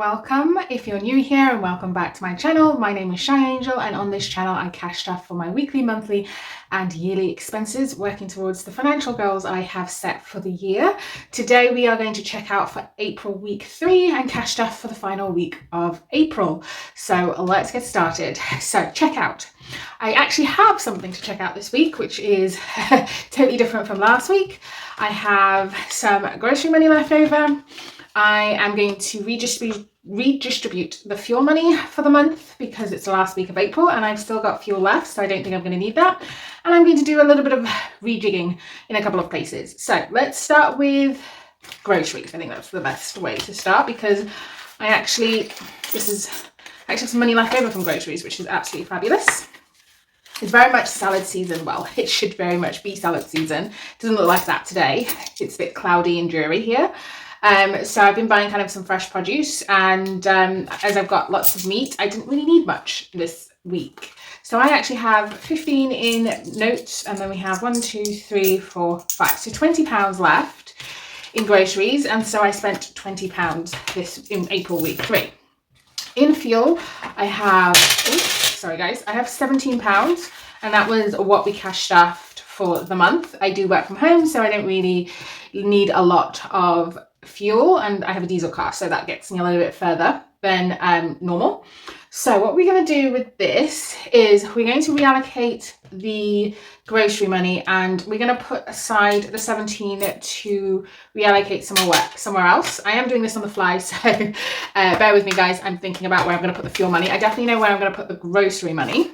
welcome if you're new here, and welcome back to my channel. My name is Shy Angel, and on this channel I cash stuff for my weekly, monthly and yearly expenses, working towards the financial goals I have set for the year. Today we are going to check out for April week 3 and cash stuff for the final week of April. So let's get started. So check out. I actually have something to check out this week, which is totally different from last week. I have some grocery money left over. I am going to redistribute the fuel money for the month because it's the last week of April and I've still got fuel left, so I don't think I'm going to need that. And I'm going to do a little bit of rejigging in a couple of places. So let's start with groceries. I think that's the best way to start because this is actually some money left over from groceries, which is absolutely fabulous. It's very much salad season. Well, it should very much be salad season. It doesn't look like that today. It's a bit cloudy and dreary here. So I've been buying kind of some fresh produce, and as I've got lots of meat, I didn't really need much this week. So I actually have 15 in notes, and then we have 1, 2, 3, 4, 5. So £20 left in groceries, and so I spent £20 in April week 3. In fuel, I have, sorry guys, I have £17, and that was what we cash stuffed for the month. I do work from home, so I don't really need a lot of fuel, and I have a diesel car, so that gets me a little bit further than normal. So what we're going to do with this is we're going to reallocate the grocery money, and we're going to put aside the 17 to reallocate somewhere else. I am doing this on the fly, so bear with me guys. I'm thinking about where I'm going to put the fuel money. I definitely know where I'm going to put the grocery money,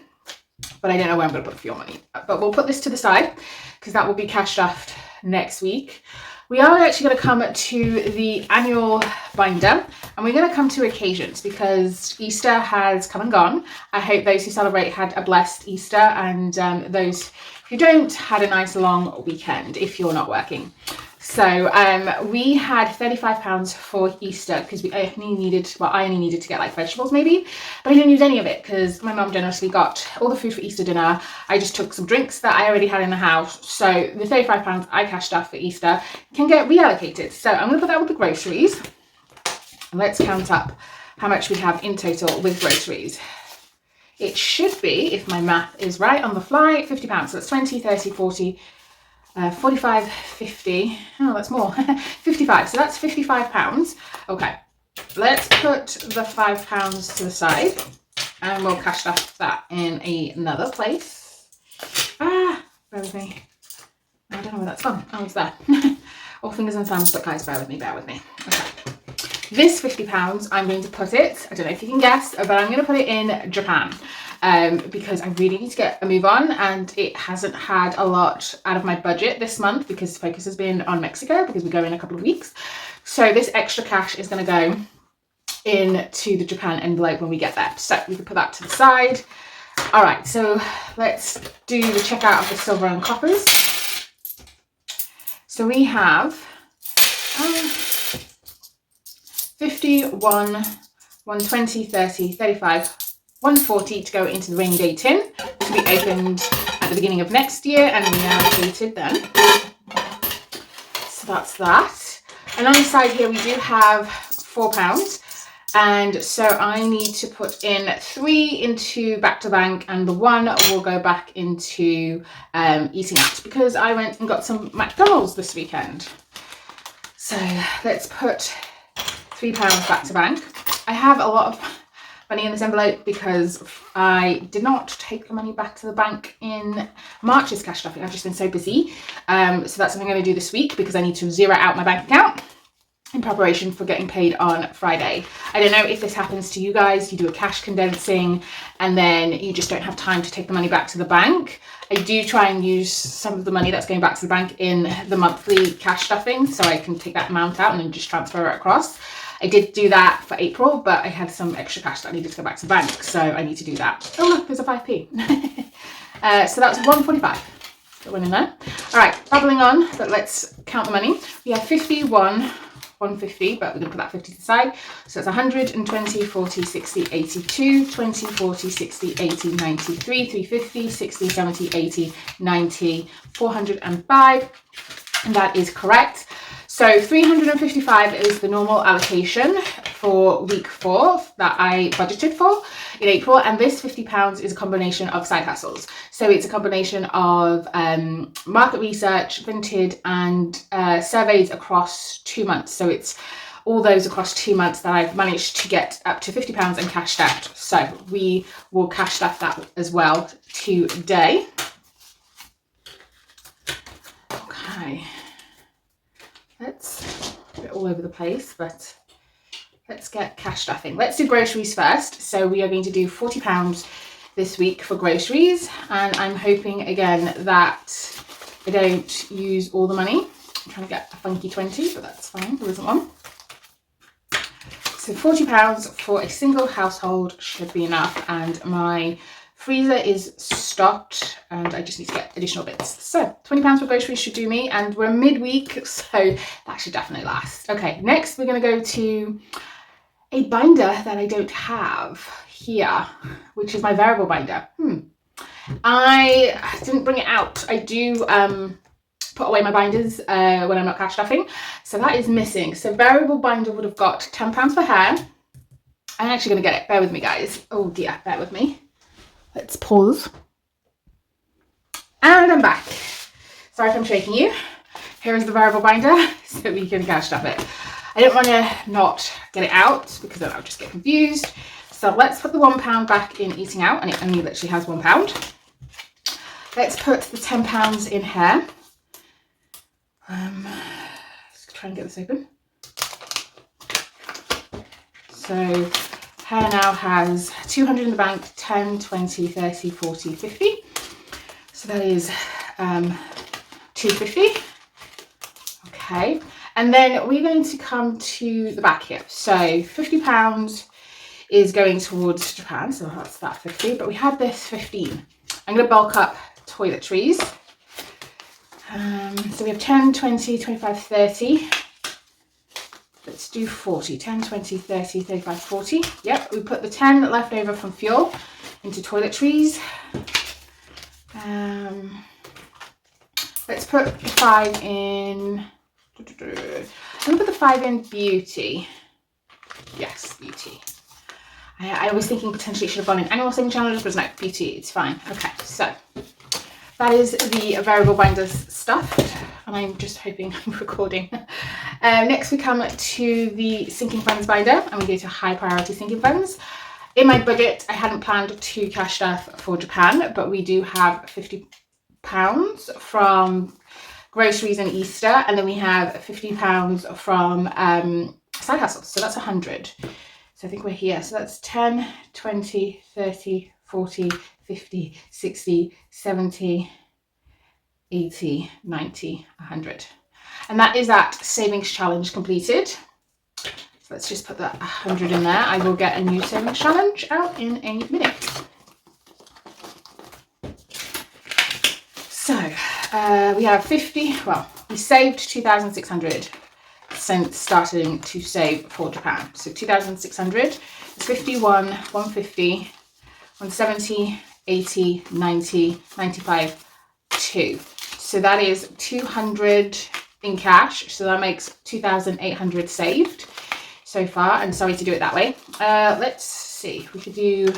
but I don't know where I'm going to put the fuel money. But we'll put this to the side because that will be cash stuffed next week. We are actually going to come to the annual binder, and we're going to come to occasions because Easter has come and gone. I hope those who celebrate had a blessed Easter, and those who don't had a nice long weekend if you're not working. So we had £35 for Easter because I only needed to get like vegetables maybe, but I didn't use any of it because my mum generously got all the food for Easter dinner. I just took some drinks that I already had in the house. So the £35 I cashed off for Easter can get reallocated. So I'm going to put that with the groceries. And let's count up how much we have in total with groceries. It should be, if my math is right on the fly, £50. So that's 20, 30, 40, 45, 50, oh that's more, 55, so that's £55. Okay, let's put the £5 to the side and we'll cash that in another place. Bear with me, I don't know where that's gone. Oh, it's there. All fingers and thumbs, but guys, bear with me. Okay, this £50, I'm going to put it, I don't know if you can guess, but I'm going to put it in Japan. Because I really need to get a move on, and it hasn't had a lot out of my budget this month because the focus has been on Mexico because we go in a couple of weeks. So this extra cash is going to go into the Japan envelope when we get there. So we can put that to the side. All right, so let's do the checkout of the silver and coppers. So we have 51, 120, 30, 35, 140 to go into the rainy day tin to be opened at the beginning of next year and reallocated then. So that's that. And on the side here we do have £4, and so I need to put in 3 into back to bank, and the 1 will go back into eating out because I went and got some McDonald's this weekend. So let's put £3 back to bank. I have a lot of money in this envelope because I did not take the money back to the bank in March's cash stuffing. I've just been so busy. So that's something I'm going to do this week because I need to zero out my bank account in preparation for getting paid on Friday. I don't know if this happens to you guys. You do a cash condensing and then you just don't have time to take the money back to the bank. I do try and use some of the money that's going back to the bank in the monthly cash stuffing so I can take that amount out and then just transfer it across. I did do that for April, but I had some extra cash that I needed to go back to the bank, so I need to do that. Oh look, there's a 5p. So that's 145. Got one in there. All right, babbling on, but let's count the money. We have 51, 150, but we're going to put that 50 to the side. So that's 120, 40, 60, 82, 20, 40, 60, 80, 93, 350, 60, 70, 80, 90, 405. And that is correct. So 355 is the normal allocation for week 4 that I budgeted for in April, and this £50 is a combination of side hustles. So it's a combination of market research, Vinted, and surveys across 2 months. So it's all those across 2 months that I've managed to get up to £50 and cashed out. So we will cash stuff that as well today. Okay, let's put it all over the place, but let's get cash stuffing. Let's do groceries first. So we are going to do £40 this week for groceries, and I'm hoping again that I don't use all the money. I'm trying to get a funky 20, but that's fine, there isn't one. So £40 for a single household should be enough, and my freezer is stocked and I just need to get additional bits. So £20 for groceries should do me, and we're midweek, so that should definitely last. Okay, next we're going to go to a binder that I don't have here, which is my variable binder. I didn't bring it out. I do put away my binders when I'm not cash stuffing, so that is missing. So variable binder would have got £10 for hair. I'm actually going to get it. Bear with me, guys. Oh dear, bear with me. Let's pause. And I'm back. Sorry if I'm shaking you. Here is the variable binder so we can cash stuff it. I don't want to not get it out because then I'll just get confused. So let's put the £1 back in eating out, and it only literally has £1. Let's put the £10 in hair. Let's try and get this open. So hair now has 200 in the bank, 10, 20, 30, 40, 50. So that is 250. Okay. And then we're going to come to the back here. So £50 is going towards Japan. So that's that 50, but we had this 15. I'm going to bulk up toiletries. So we have 10, 20, 25, 30. Let's do 40. 10, 20, 30, 35, 40. Yep, we put the 10 left over from fuel into toiletries. Let's put the 5 in. I'm going to put the 5 in beauty. Yes, beauty. I was thinking potentially it should have gone in annual saving challenges, but no, beauty, it's fine. Okay, so that is the variable binders stuff, and I'm just hoping I'm recording. Next we come to the sinking funds binder, and we go to high priority sinking funds. In my budget, I hadn't planned to cash stuff for Japan, but we do have £50 from groceries and Easter, and then we have £50 from side hustles, so that's 100. So I think we're here. So that's 10, 20, 30, 40, 50, 60, 70, 80, 90, 100. And that is that savings challenge completed. So let's just put that 100 in there. I will get a new savings challenge out in a minute. So we have 50, well, we saved 2,600 since starting to save for Japan. So 2,600 is 51, 150, 170, 80, 90, 95, 2. So that is 200 in cash. So that makes 2,800 saved so far. I'm sorry to do it that way. Let's see, we could do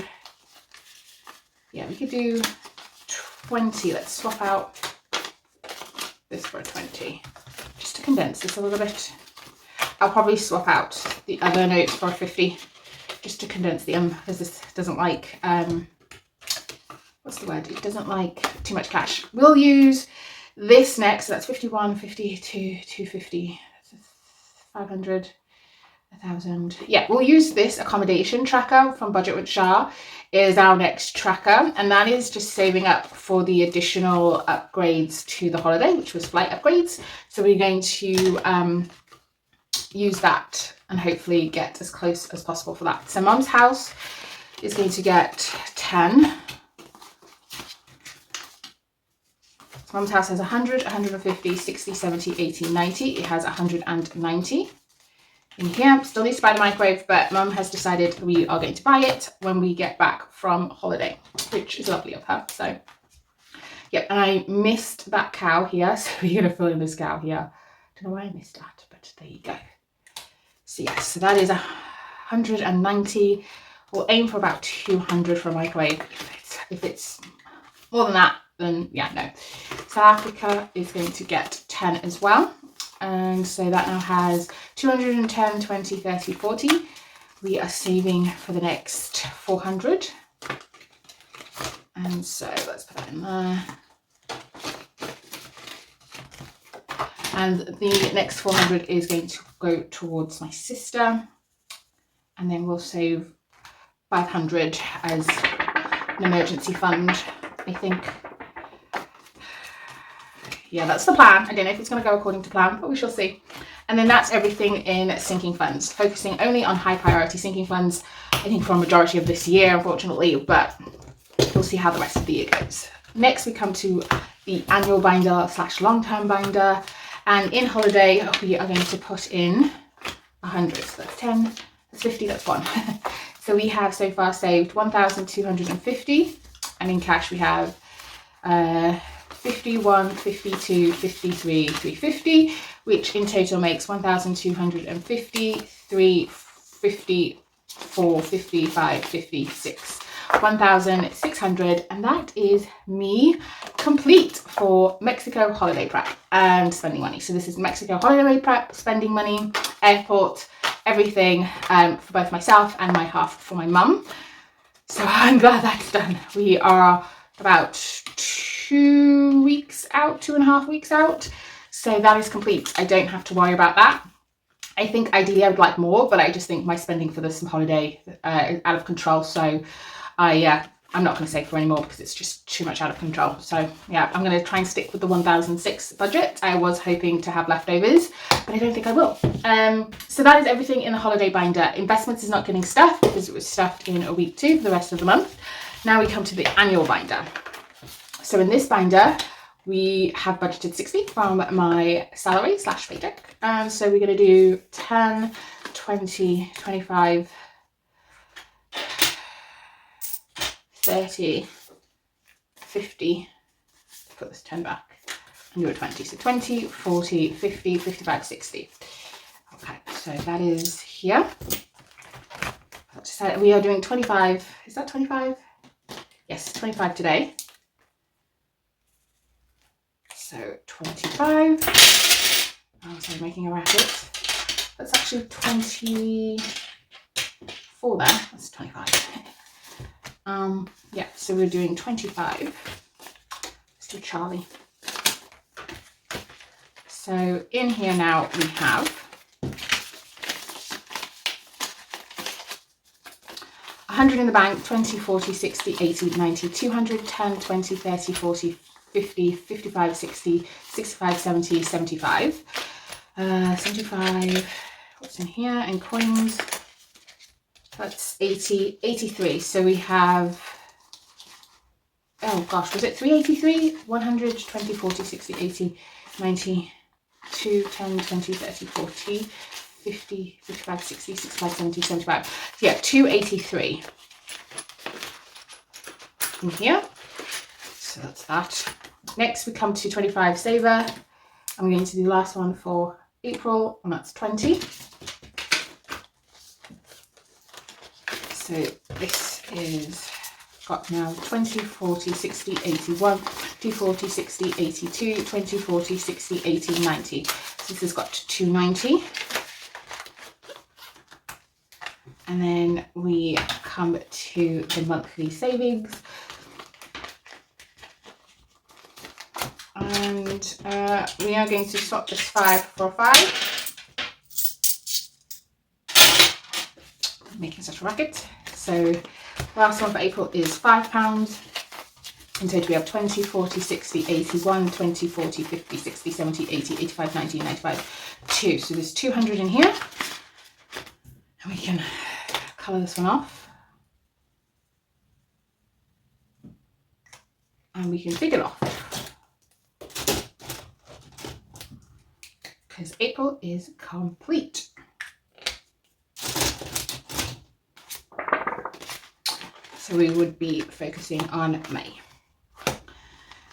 20. Let's swap out this for a 20, just to condense this a little bit. I'll probably swap out the other notes for a 50, just to condense the because this doesn't like what's the word? It doesn't like too much cash. We'll use this next. So that's 51, 52, 250, 500, 1,000. Yeah, we'll use this accommodation tracker from Budget with Shah is our next tracker, and that is just saving up for the additional upgrades to the holiday, which was flight upgrades. So we're going to use that and hopefully get as close as possible for that. So Mum's house is going to get 10. So Mum's house has 100, 150, 60, 70, 80, 90. It has 190 in here. Still needs to buy the microwave, but Mum has decided we are going to buy it when we get back from holiday, which is lovely of her. So yep, and I missed that cow here, so we're going to fill in this cow here. Don't know why I missed that, but there you go. So yes, so that is 190. We'll aim for about 200 for a microwave. If it's more than that, then yeah, no. South Africa is going to get 10 as well. And so that now has 210, 20, 30, 40. We are saving for the next 400. And so let's put that in there. And the next 400 is going to go towards my sister. And then we'll save 500 as an emergency fund, I think. Yeah, that's the plan. I don't know if it's going to go according to plan, but we shall see. And then that's everything in sinking funds, focusing only on high priority sinking funds, I think for a majority of this year, unfortunately, but we'll see how the rest of the year goes. Next, we come to the annual binder / long-term binder. And in holiday, we are going to put in 100. So that's 10, that's 50, that's 1. So we have so far saved 1,250. And in cash, we have 51, 52, 53, 350, which in total makes 1,250, 350, 4, 55, 56. 1,600, and that is me complete for Mexico holiday prep and spending money. So this is Mexico holiday prep, spending money, airport, everything for both myself and my half for my mum. So I'm glad that's done. We are about 2 weeks out, 2.5 weeks out. So that is complete. I don't have to worry about that. I think ideally I would like more, but I just think my spending for this holiday is out of control. So I'm not going to save for any more because it's just too much out of control. So yeah, I'm going to try and stick with the 1,006 budget. I was hoping to have leftovers, but I don't think I will. So that is everything in the holiday binder. Investments is not getting stuffed because it was stuffed in a week 2 for the rest of the month. Now we come to the annual binder. So in this binder, we have budgeted 60 from my salary / paycheck. And so we're going to do 10, 20, 25, 30, 50, put this 10 back and do a 20. So 20, 40, 50, 55, 60. Okay, so that is here. We are doing 25. Is that 25? Yes, 25 today. So 25. Oh, sorry, making a racket. That's actually 24 there. That's 25. Yeah, so we're doing 25. Let's do Charlie. So in here now we have 100 in the bank, 20, 40, 60, 80, 90, 200, 10, 20, 30, 40, 50, 55, 60, 65, 70, 75. 75, what's in here? In coins. That's 80, 83. So we have, oh gosh, was it 383? 100, 20, 40, 60, 80, 90, 2, 10, 20, 30, 40, 50, 55, 60, 65, 70, 75. So yeah, 283 in here. So that's that. Next we come to 25 saver. I'm going to do the last one for April, and that's 20. So this is got now 20, 40, 60, 81, 40, 60, 82, 20, 40, 60, 80, 90. So this has got 290. And then we come to the monthly savings. And we are going to swap this 5 for a 5. Making such a racket. So last one for April is £5. In total we have 20, 40, 60, 81, 20, 40, 50, 60, 70, 80, 85, 90, 95, 2. So there's 200 in here. And we can colour this one off. And we can take it off. Because April is complete. So we would be focusing on May.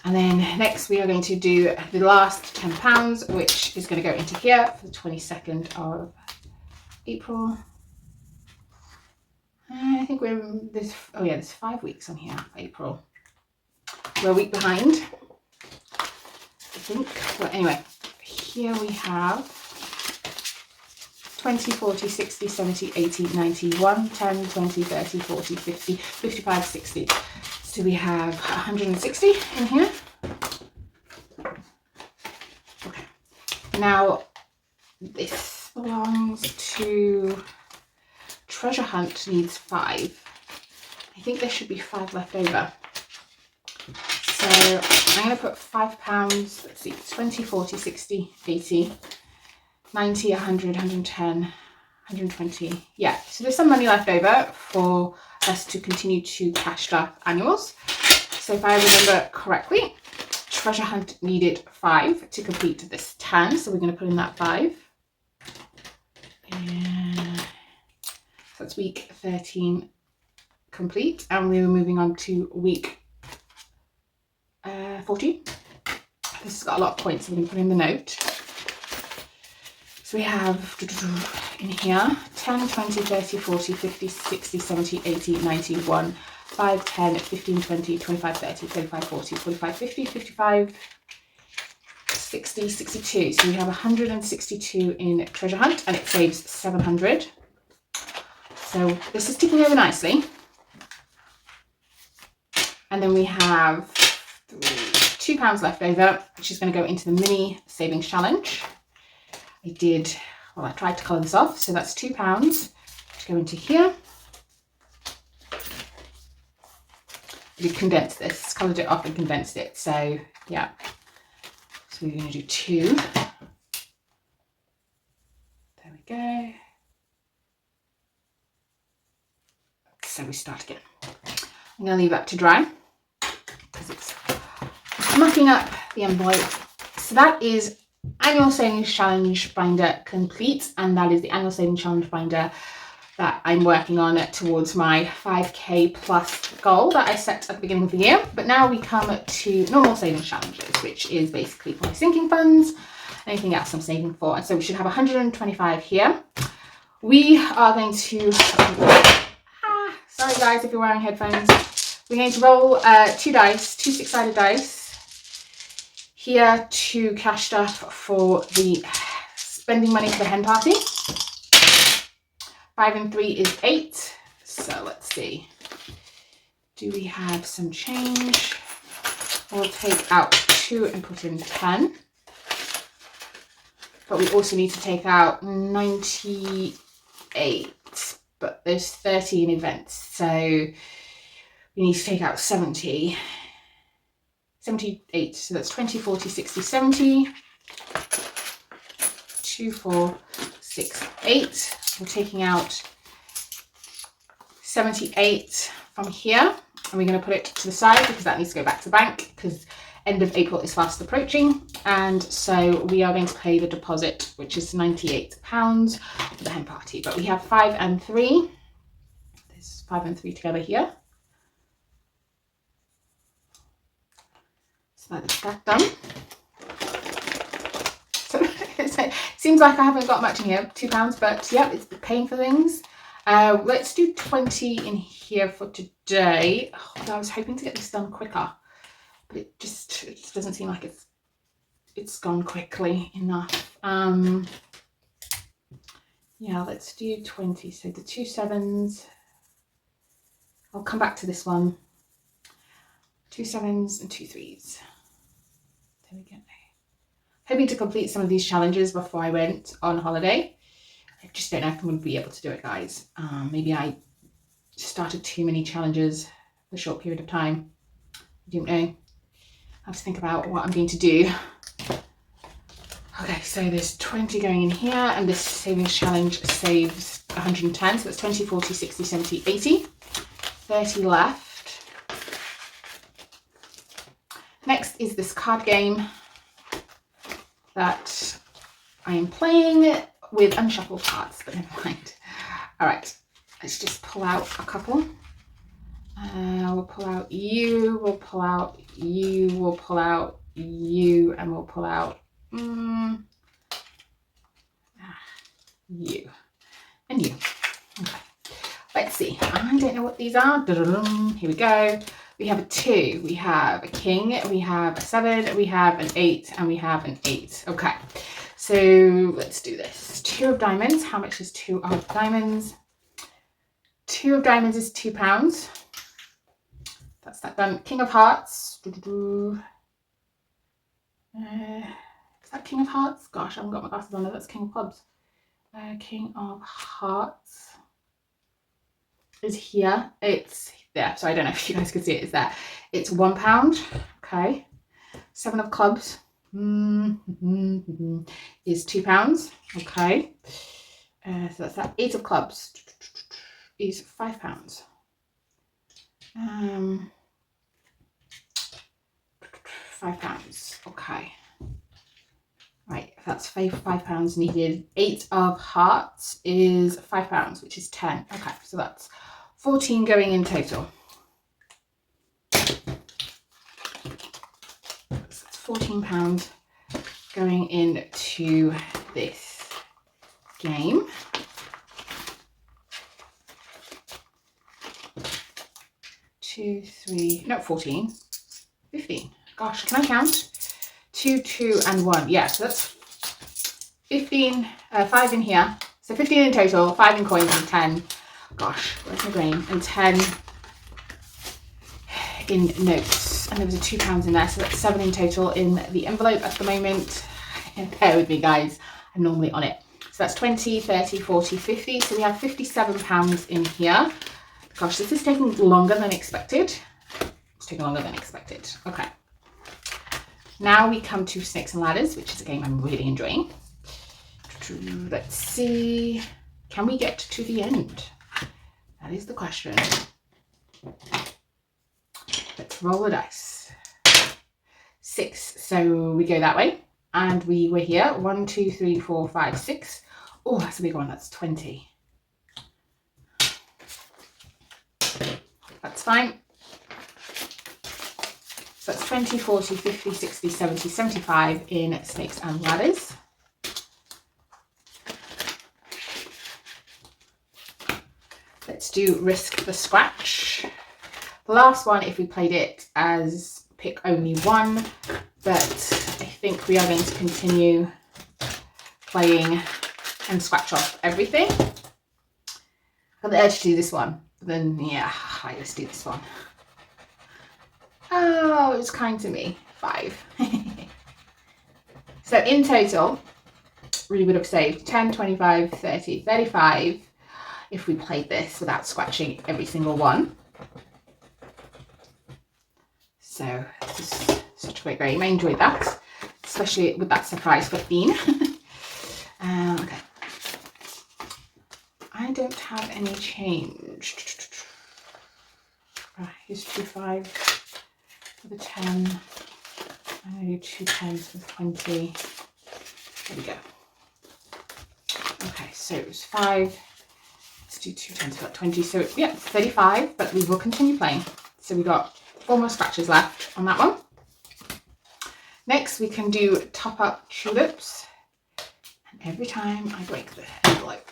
And then next we are going to do the last £10, which is going to go into here for the 22nd of April. I think we're this. Oh yeah, there's 5 weeks on here. April. We're a week behind, I think. But anyway, here we have 20, 40, 60, 70, 80, 90, 1, 10, 20, 30, 40, 50, 55, 60. So we have 160 in here. Okay. Now, this belongs to Treasure Hunt, needs 5. I think there should be 5 left over. So I'm going to put £5, let's see, 20, 40, 60, 80, 90, 100, 110, 120. Yeah, so there's some money left over for us to continue to cash up annuals. So if I remember correctly, Treasure Hunt needed 5 to complete this 10. So we're going to put in that 5. And so that's week 13 complete. And we're moving on to week 14. This has got a lot of points, so we're going to put in the note. So we have in here 10, 20, 30, 40, 50, 60, 70, 80, 90, 1, 5, 10, 15, 20, 25, 30, 35, 40, 45, 50, 55, 60, 62. So we have 162 in Treasure Hunt and it saves 700. So this is ticking over nicely. And then we have £2 left over, which is going to go into the mini savings challenge. I tried to colour this off, so that's £2 to go into here. I did condense this, coloured it off and condensed it, so yeah. So we're going to do 2. There we go. So we start again. I'm going to leave that to dry because it's mucking up the envelope. So that is Annual Savings Challenge binder complete, and that is the Annual Savings Challenge binder that I'm working on towards my 5k plus goal that I set at the beginning of the year. But now we come to normal savings challenges, which is basically my sinking funds, anything else I'm saving for. And so we should have 125 here. We are going to, sorry guys if you're wearing headphones. We're going to roll 2 dice, 2 6-sided dice here to cash stuff for the spending money for the hen party. 5 and 3 is 8. So let's see. Do we have some change? We'll take out 2 and put in 10. But we also need to take out 98. But there's 30 in events. So we need to take out 70. 78. So that's 20, 40, 60, 70. 2, 4, 6, 8. We're taking out 78 from here, and we're going to put it to the side because that needs to go back to the bank because end of April is fast approaching. And so we are going to pay the deposit, which is £98 for the hen party. But we have 5 and 3. There's 5 and 3 together here. So that's that done. So seems like I haven't got much in here, £2, but yeah, it's paying for things. Let's do 20 in here for today. Oh, I was hoping to get this done quicker, but it just doesn't seem like it's gone quickly enough. Yeah, let's do 20. So the 2 7s. I'll come back to this one. 2 7s and 2 3s. There we go. Hoping to complete some of these challenges before I went on holiday. I just don't know if I'm going to be able to do it, guys. Maybe I started too many challenges for a short period of time. I don't know. I have to think about what I'm going to do. Okay, so there's 20 going in here, and this savings challenge saves 110. So that's 20, 40, 60, 70, 80. 30 left. Next is this card game that I am playing with unshuffled cards, but never mind. All right, let's just pull out a couple. We'll pull out you, we'll pull out you, we'll pull out you, and we'll pull out you and you. Okay, let's see. I don't know what these are. Here we go. We have a 2, we have a king, we have a 7, we have an 8, and we have an 8. Okay, so let's do this. 2 of diamonds. How much is 2 of diamonds? 2 of diamonds is £2. That's that done. King of hearts. Is that king of hearts? Gosh, I haven't got my glasses on. That's king of clubs. King of hearts is here. It's there. So I don't know if you guys can see it. It's there. It's £1. Okay. 7 of clubs is £2. Okay. So that's that. 8 of clubs is £5. £5. Okay. Right, that's £5 needed. 8 of hearts is £5, which is 10. Okay, so that's 14 going in total. So that's £14 going into this game. Two, 3, no, 14, 15. Gosh, can I count? 2, 2, and 1. Yeah, so that's 15, 5 in here. So 15 in total, 5 in coins and 10. Gosh, where's my brain? And 10 in notes. And there was a £2 in there, so that's 7 in total in the envelope at the moment. And bear with me, guys. I'm normally on it. So that's 20, 30, 40, 50. So we have £57 in here. Gosh, this is taking longer than expected. It's taking longer than expected. Okay. Now we come to Snakes and Ladders, which is a game I'm really enjoying. Let's see. Can we get to the end? That is the question. Let's roll the dice. 6. So we go that way. And we were here. 1, 2, 3, 4, 5, 6. Oh, that's a big one. That's 20. That's fine. So that's 20, 40, 50, 60, 70, 75 in Snakes and Ladders. Let's do Risk the Scratch. The last one, if we played it as pick only one, but I think we are going to continue playing and scratch off everything. I've got the urge to do this one, but then yeah, let's do this one. Oh, it was kind to me. 5. So in total, we would have saved 10, 25, 30, 35 if we played this without scratching every single one. So this is such a great game. I enjoyed that, especially with that surprise 15. Okay. I don't have any change. Right, here's 2 5 for the 10. I'm going to do 2 10s for 20. There we go. Okay, so it was 5. Let's do 2 10s for 20. So yeah, 35, but we will continue playing. So we got 4 more scratches left on that one. Next, we can do Top Up Tulips. And every time I break the envelope.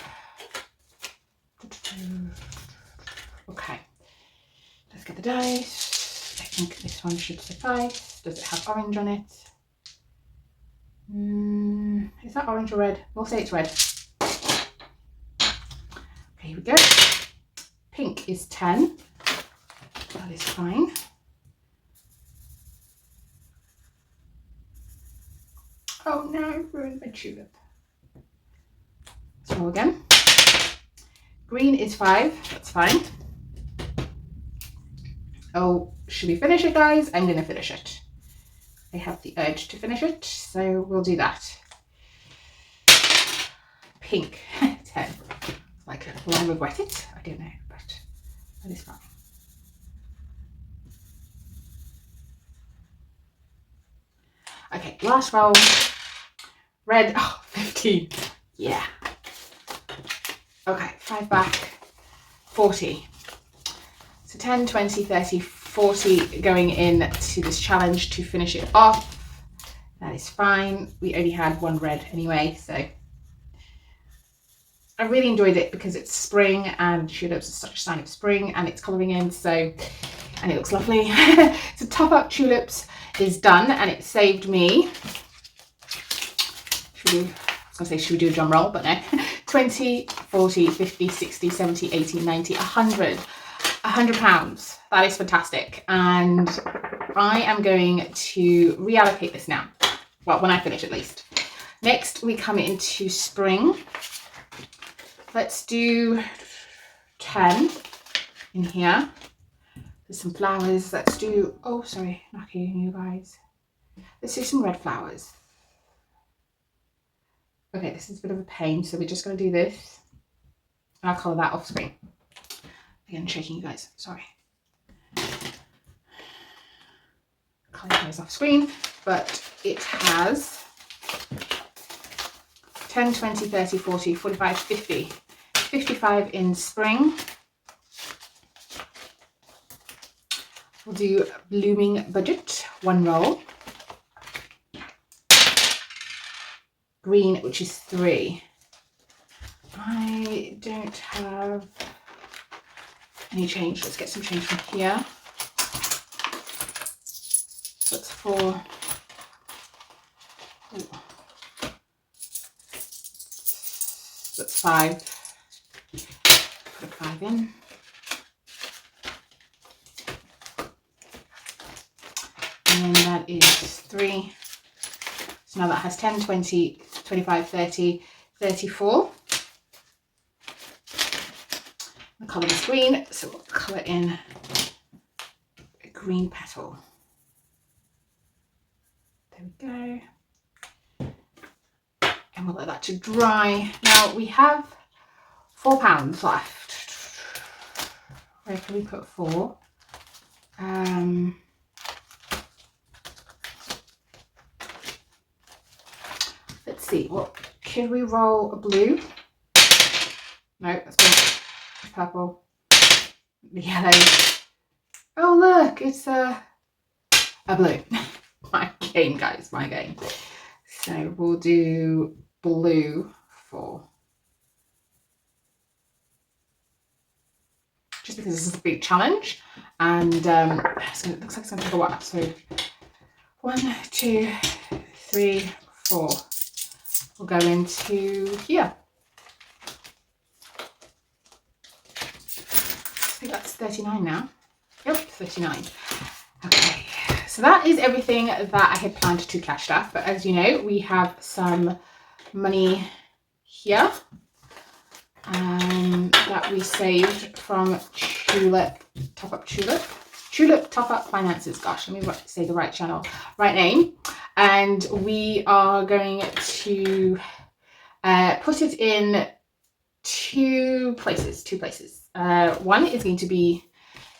Okay, let's get the dice. I think this one should suffice. Does it have orange on it? Is that orange or red? We'll say it's red. Okay, here we go. Pink is 10. That is fine. Oh no, I've ruined my tulip. Let's roll again. Green is 5. That's fine. Oh, should we finish it, guys? I'm going to finish it. I have the urge to finish it, so we'll do that. Pink, 10. Like, will I regret it? I don't know, but that is fine. Okay, last roll. Red, oh, 15. Yeah. Okay, 5 back, 40. So 10, 20, 30, 40 going in to this challenge to finish it off. That is fine. We only had 1 red anyway, so I really enjoyed it because it's spring and tulips are such a sign of spring and it's colouring in, so, and it looks lovely. So Top Up Tulips is done and it saved me, I was going to say should we do a drum roll, but no, 20, 40, 50, 60, 70, 80, 90, 100. £100. That is fantastic. And I am going to reallocate this now. Well, when I finish at least. Next, we come into spring. Let's do 10 in here. There's some flowers. Let's do, oh, sorry, knocking you guys. Let's do some red flowers. Okay, this is a bit of a pain, so we're just going to do this. And I'll colour that off screen. Again, shaking you guys, sorry. Colour those off screen, but it has 10, 20, 30, 40, 45, 50. 55 in spring. We'll do Blooming Budget, 1 roll. Green, which is 3. I don't have any change. Let's get some change from here. So that's 4. Ooh. That's 5. Put a 5 in. And then that is 3. So now that has 10, 20, 25, 30, 34. The colour is green, so we'll colour in a green petal. There we go. And we'll let that to dry. Now we have £4 left. Where can we put 4? Let's see, what should we roll? A blue? No, that's good. Purple, the yellow. Oh look, it's a blue. My game, guys, my game. So we'll do blue for, just because this is a big challenge, and so it looks like it's going to take a while. So 1, 2, 3, 4. We'll go into here. I think that's 39 now. Yep, 39. Okay, so that is everything that I had planned to cash stuff. But as you know, we have some money here that we saved from Tulip Top Up Finances. Gosh, let me say the right channel, right name. And we are going to put it in two places. One is going to be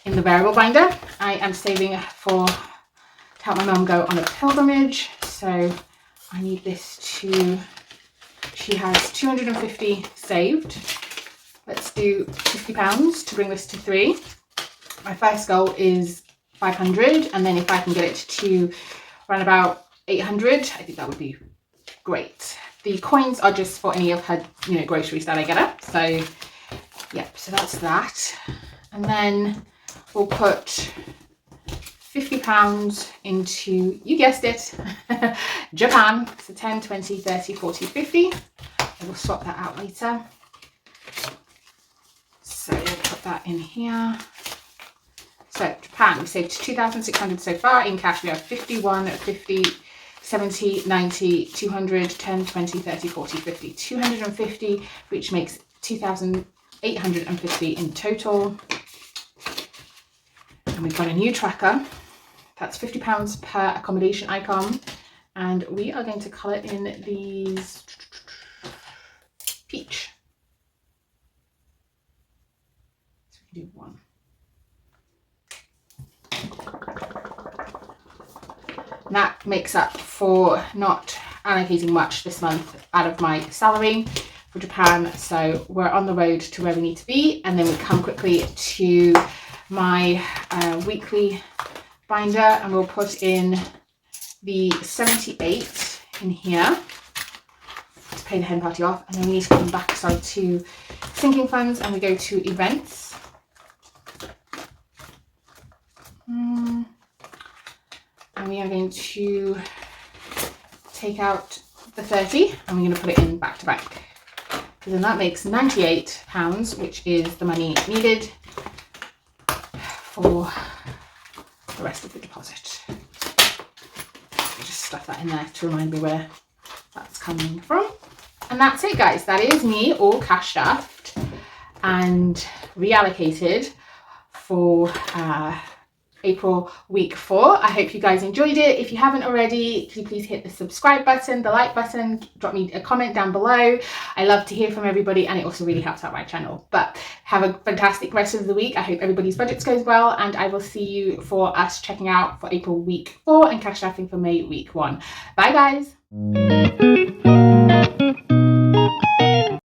in the variable binder. I am saving to help my mum go on a pilgrimage, so I need this to, she has 250 saved. Let's do £50 to bring this to 3. My first goal is 500, and then if I can get it to around about 800, I think that would be great. The coins are just for any of her, groceries that I get her. So, yep, so that's that. And then we'll put £50 into, you guessed it, Japan. So 10, 20, 30, 40, 50. I will swap that out later. So we'll put that in here. So Japan, we saved 2,600 so far. In cash, we have 51, 50, 70, 90, 200, 10, 20, 30, 40, 50, 250, which makes 2,850 in total. And we've got a new tracker. That's £50 per accommodation icon. And we are going to colour in these peach. So we can do one. And that makes up for not allocating much this month out of my salary for Japan. So we're on the road to where we need to be, and then we come quickly to my weekly binder, and we'll put in the 78 in here. to pay the hen party off. And then we need to come back, sorry, to sinking funds, and we go to events. And we are going to take out the 30 and we're going to put it in back to back. So then that makes £98, which is the money needed for the rest of the deposit. I'll just stuff that in there to remind me where that's coming from. And that's it, guys. That is me all cash stuffed and reallocated for April week 4. I hope you guys enjoyed it. If you haven't already, could you please hit the subscribe button, the like button, drop me a comment down below. I love to hear from everybody, and it also really helps out my channel. But have a fantastic rest of the week. I hope everybody's budgets goes well, and I will see you for us checking out for April week 4 and cash stuffing for May week 1. Bye, guys.